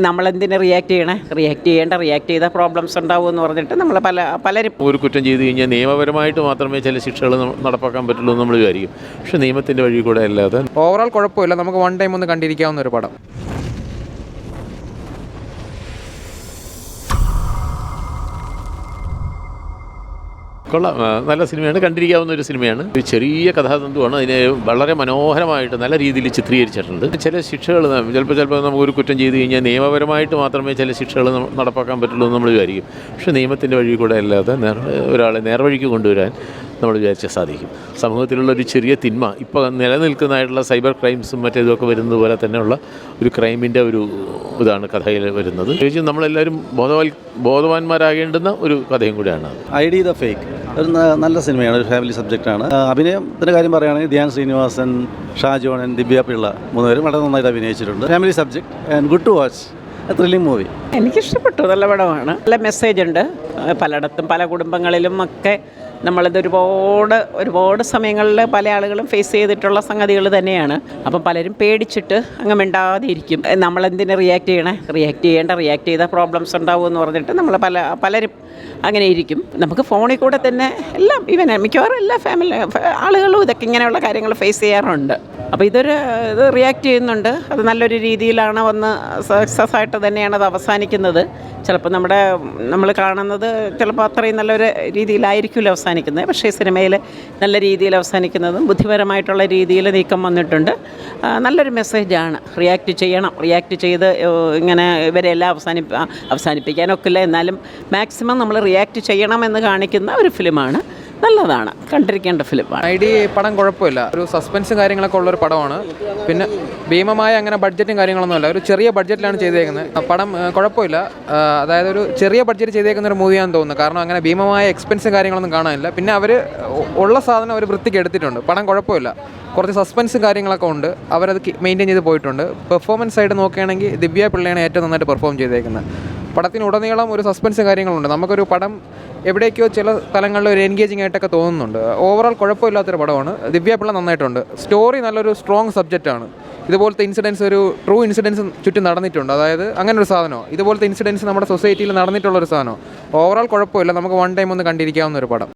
നമ്മളെന്തിനു react react ചെയ്താൽ problems ഉണ്ടാവും എന്ന് പറഞ്ഞിട്ട് നമ്മൾ പലരും ഒരു കുറ്റം ചെയ്ത് കഴിഞ്ഞാൽ നിയമപരമായിട്ട് മാത്രമേ ചില ശിക്ഷകൾ നടപ്പാക്കാൻ പറ്റുള്ളൂ എന്ന് നമ്മൾ വിചാരിക്കും. പക്ഷേ നിയമത്തിൻ്റെ വഴി കൂടെ അല്ലാതെ ഓവറോൾ കുഴപ്പമില്ല, നമുക്ക് വൺ ടൈം ഒന്ന് കണ്ടിരിക്കാവുന്ന ഒരു പടം. കൊള്ളാം, നല്ല സിനിമയാണ്, കണ്ടിരിക്കാവുന്ന ഒരു സിനിമയാണ്. ഒരു ചെറിയ കഥാതന്തുവാണ്, അതിനെ വളരെ മനോഹരമായിട്ട് നല്ല രീതിയിൽ ചിത്രീകരിച്ചിട്ടുണ്ട്. ചില ശിക്ഷകൾ ചിലപ്പോൾ നമുക്കൊരു കുറ്റം ചെയ്ത് കഴിഞ്ഞാൽ നിയമപരമായിട്ട് മാത്രമേ ചില ശിക്ഷകൾ നടപ്പാക്കാൻ പറ്റുള്ളൂ എന്ന് നമ്മൾ വിചാരിക്കും. പക്ഷേ നിയമത്തിൻ്റെ വഴി കൂടെ അല്ലാതെ ഒരാളെ നേർവഴിക്ക് കൊണ്ടുവരാൻ നമ്മൾ വിചാരിച്ചാൽ സാധിക്കും. സമൂഹത്തിലുള്ള ഒരു ചെറിയ തിന്മ ഇപ്പോൾ നിലനിൽക്കുന്നതായിട്ടുള്ള സൈബർ ക്രൈംസും മറ്റേതൊക്കെ വരുന്നത് പോലെ തന്നെയുള്ള ഒരു ക്രൈമിൻ്റെ ഒരു ഇതാണ് കഥയിൽ വരുന്നത്. പ്രത്യേകിച്ച് നമ്മളെല്ലാവരും ബോധവാന്മാരാകേണ്ടുന്ന ഒരു കഥയും കൂടിയാണ്. ID ദ ഫേക്ക് ഒരു നല്ല സിനിമയാണ്, ഒരു ഫാമിലി സബ്ജക്റ്റാണ്. അഭിനയത്തിൻ്റെ കാര്യം പറയുകയാണെങ്കിൽ ധ്യാൻ ശ്രീനിവാസൻ, ഷാജോണൻ, ദിവ്യ പിള്ള 3 പേരും വളരെ നന്നായിട്ട് അഭിനയിച്ചിട്ടുണ്ട്. Family subject and good to watch, thrilling movie. എനിക്കിഷ്ടപ്പെട്ടു, നല്ല പടമാണ്, നല്ല മെസ്സേജ് ഉണ്ട്. പലയിടത്തും പല കുടുംബങ്ങളിലും ഒക്കെ നമ്മളിത് ഒരുപാട് സമയങ്ങളിൽ പല ആളുകളും ഫേസ് ചെയ്തിട്ടുള്ള സംഗതികൾ തന്നെയാണ്. അപ്പം പലരും പേടിച്ചിട്ട് അങ്ങ് മിണ്ടാതെ ഇരിക്കും. നമ്മളെന്തിനു റിയാക്ട് ചെയ്താൽ പ്രോബ്ലംസ് ഉണ്ടാവും എന്ന് പറഞ്ഞിട്ട് നമ്മൾ പലരും അങ്ങനെ ഇരിക്കും. നമുക്ക് ഫോണിൽ കൂടെ തന്നെ എല്ലാം മിക്കവാറും എല്ലാ ആളുകളും ഇതൊക്കെ ഇങ്ങനെയുള്ള കാര്യങ്ങൾ ഫേസ് ചെയ്യാറുണ്ട്. അപ്പോൾ ഇത് റിയാക്ട് ചെയ്യുന്നുണ്ട്. അത് നല്ലൊരു രീതിയിലാണ് വന്ന് സക്സസ് ആയിട്ട് തന്നെയാണ് അത് അവസാനിക്കുന്നത്. ചിലപ്പോൾ നമ്മൾ കാണുന്നത് ചിലപ്പോൾ അത്രയും നല്ലൊരു രീതിയിലായിരിക്കില്ല അവസാനിക്കുന്നത്. പക്ഷേ സിനിമയിൽ നല്ല രീതിയിൽ അവസാനിക്കുന്നതും ബുദ്ധിപരമായിട്ടുള്ള രീതിയിൽ നീക്കം വന്നിട്ടുണ്ട്. നല്ലൊരു മെസ്സേജാണ്. റിയാക്ട് ചെയ്ത് ഇങ്ങനെ ഇവരെല്ലാം അവസാനിപ്പിക്കാനൊക്കില്ല. എന്നാലും മാക്സിമം നമ്മൾ റിയാക്ട് ചെയ്യണമെന്ന് കാണിക്കുന്ന ഒരു ഫിലിമാണ്. നല്ലതാണ്, കണ്ടിരിക്കേണ്ട ഫിലിമാണ്. ID പടം കുഴപ്പമില്ല, ഒരു സസ്പെൻസും കാര്യങ്ങളൊക്കെ ഉള്ളൊരു പടമാണ്. പിന്നെ ഭീമമായ അങ്ങനെ ബഡ്ജറ്റും കാര്യങ്ങളൊന്നുമില്ല, ഒരു ചെറിയ ബഡ്ജറ്റിലാണ് ചെയ്തേക്കുന്നത്. പടം കുഴപ്പമില്ല, അതായത് ഒരു ചെറിയ ബഡ്ജറ്റ് ചെയ്തേക്കുന്ന ഒരു മൂവിയാണെന്ന് തോന്നുന്നു. കാരണം അങ്ങനെ ഭീമമായ എക്സ്പെൻസും കാര്യങ്ങളൊന്നും കാണാനില്ല. പിന്നെ അവർ ഉള്ള സാധനം അവർ വൃത്തിക്ക് എടുത്തിട്ടുണ്ട്. പടം കുഴപ്പമില്ല, കുറച്ച് സസ്പെൻസും കാര്യങ്ങളൊക്കെ ഉണ്ട്, അവരത് മെയിൻറ്റെയിൻ ചെയ്ത് പോയിട്ടുണ്ട്. പെർഫോമൻസ് ആയിട്ട് നോക്കുകയാണെങ്കിൽ ദിവ്യ പിള്ളയാണ് ഏറ്റവും നന്നായിട്ട് പെർഫോം ചെയ്തേക്കുന്നത്. പടത്തിനുടനീളം ഒരു സസ്പെൻസ് കാര്യങ്ങളുണ്ട്. നമുക്കൊരു പടം എവിടേക്കോ ചില സ്ഥലങ്ങളിൽ ഒരു എൻഗേജിങ് ആയിട്ടൊക്കെ തോന്നുന്നുണ്ട്. ഓവറോൾ കുഴപ്പമില്ലാത്തൊരു പടമാണ്. ദിവ്യ പിള്ള നന്നായിട്ടുണ്ട്. സ്റ്റോറി നല്ലൊരു സ്ട്രോങ് സബ്ജക്റ്റാണ്. ഇതുപോലത്തെ ഇൻസിഡൻസ് ഒരു ട്രൂ ഇൻസിഡൻസ് ചുറ്റും നടന്നിട്ടുണ്ട്. അതായത് അങ്ങനെ ഒരു സാധനമോ ഇതുപോലത്തെ ഇൻസിഡൻസ് നമ്മുടെ സൊസൈറ്റിയിൽ നടന്നിട്ടുള്ളൊരു സാധനമോ. ഓവറോൾ കുഴപ്പമില്ല, നമുക്ക് വൺ ടൈം ഒന്ന് കണ്ടിരിക്കാവുന്ന ഒരു പടം.